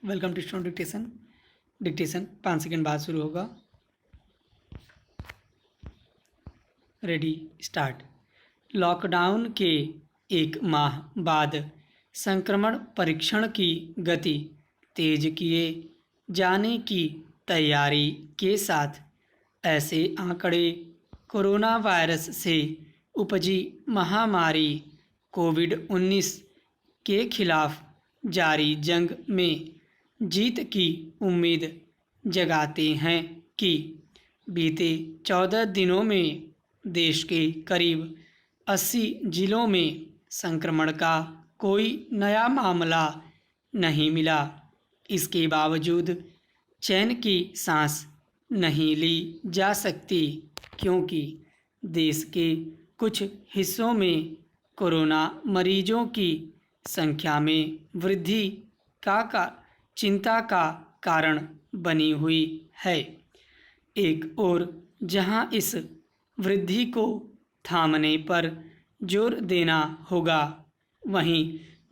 Welcome to student dictation. Dictation 5 second बाद शुरू होगा। Ready start. लॉकडाउन के 1 माह बाद संक्रमण परीक्षण की गति तेज किए जाने की तैयारी के साथ ऐसे आंकड़े कोरोना वायरस से उपजी महामारी कोविड-19 के खिलाफ जारी जंग में जीत की उम्मीद जगाते हैं कि बीते 14 दिनों में देश के करीब 80 जिलों में संक्रमण का कोई नया मामला नहीं मिला। इसके बावजूद चैन की सांस नहीं ली जा सकती, क्योंकि देश के कुछ हिस्सों में कोरोना मरीजों की संख्या में वृद्धि का चिंता का कारण बनी हुई है। एक ओर जहां इस वृद्धि को थामने पर जोर देना होगा, वहीं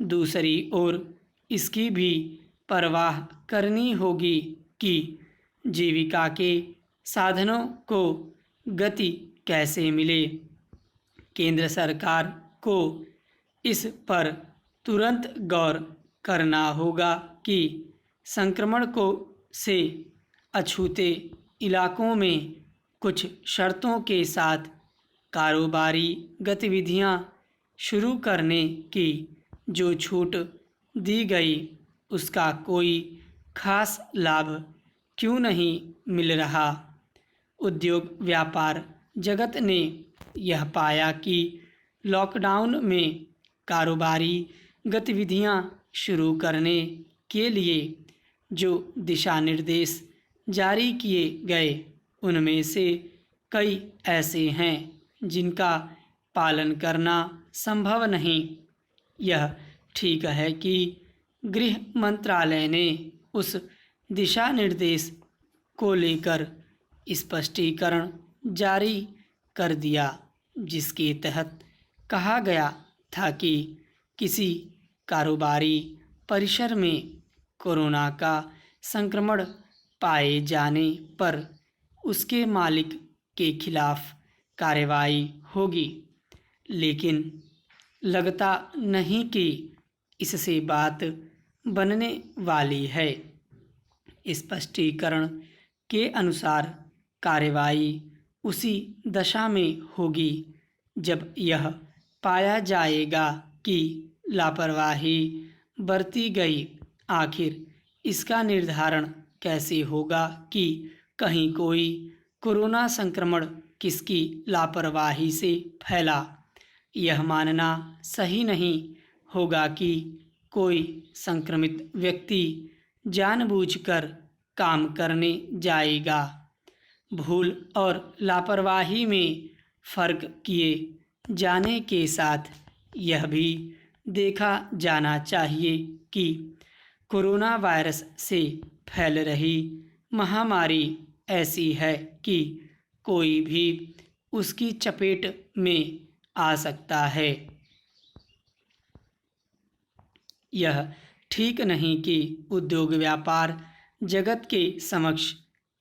दूसरी ओर इसकी भी परवाह करनी होगी कि जीविका के साधनों को गति कैसे मिले। केंद्र सरकार को इस पर तुरंत गौर करना होगा कि संक्रमण से अछूते इलाकों में कुछ शर्तों के साथ कारोबारी गतिविधियां शुरू करने की जो छूट दी गई, उसका कोई खास लाभ क्यों नहीं मिल रहा। उद्योग व्यापार जगत ने यह पाया कि लॉकडाउन में कारोबारी गतिविधियां शुरू करने के लिए जो दिशा निर्देश जारी किए गए, उनमें से कई ऐसे हैं जिनका पालन करना संभव नहीं। यह ठीक है कि गृह मंत्रालय ने उस दिशा निर्देश को लेकर स्पष्टीकरण जारी कर दिया, जिसके तहत कहा गया था कि किसी कारोबारी परिसर में कोरोना का संक्रमण पाए जाने पर उसके मालिक के खिलाफ कार्रवाई होगी। लेकिन लगता नहीं कि इससे बात बनने वाली है। स्पष्टीकरण के अनुसार कार्रवाई उसी दशा में होगी जब यह पाया जाएगा कि लापरवाही बरती गई। आखिर इसका निर्धारण कैसे होगा कि कहीं कोई कोरोना संक्रमण किसकी लापरवाही से फैला? यह मानना सही नहीं होगा कि कोई संक्रमित व्यक्ति जानबूझकर काम करने जाएगा। भूल और लापरवाही में फर्क किए जाने के साथ यह भी देखा जाना चाहिए कि कोरोना वायरस से फैल रही महामारी ऐसी है कि कोई भी उसकी चपेट में आ सकता है। यह ठीक नहीं कि उद्योग व्यापार जगत के समक्ष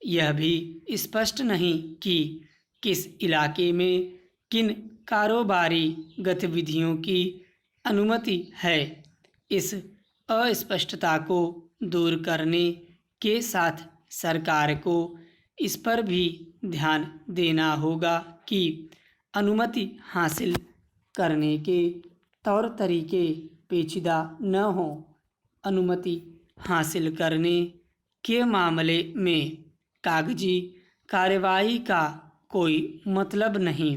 यह भी स्पष्ट नहीं कि किस इलाके में किन कारोबारी गतिविधियों की अनुमति है। इस अस्पष्टता को दूर करने के साथ सरकार को इस पर भी ध्यान देना होगा कि अनुमति हासिल करने के तौर तरीके पेचीदा न हों। अनुमति हासिल करने के मामले में कागजी कार्रवाई का कोई मतलब नहीं।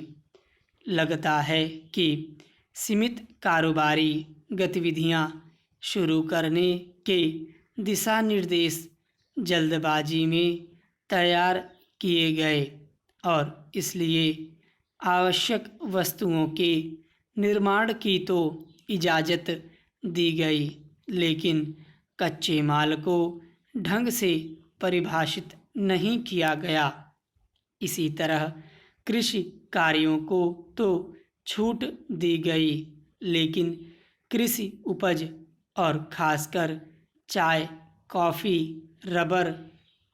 लगता है कि सीमित कारोबारी गतिविधियां शुरू करने के दिशा निर्देश जल्दबाजी में तैयार किए गए और इसलिए आवश्यक वस्तुओं के निर्माण की तो इजाज़त दी गई, लेकिन कच्चे माल को ढंग से परिभाषित नहीं किया गया। इसी तरह कृषि कार्यों को तो छूट दी गई, लेकिन कृषि उपज और खासकर चाय कॉफ़ी, रबर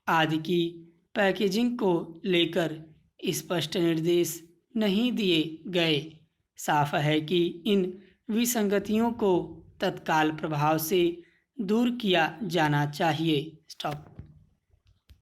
आदि की पैकेजिंग को लेकर स्पष्ट निर्देश नहीं दिए गए। साफ है कि इन विसंगतियों को तत्काल प्रभाव से दूर किया जाना चाहिए। स्टॉप।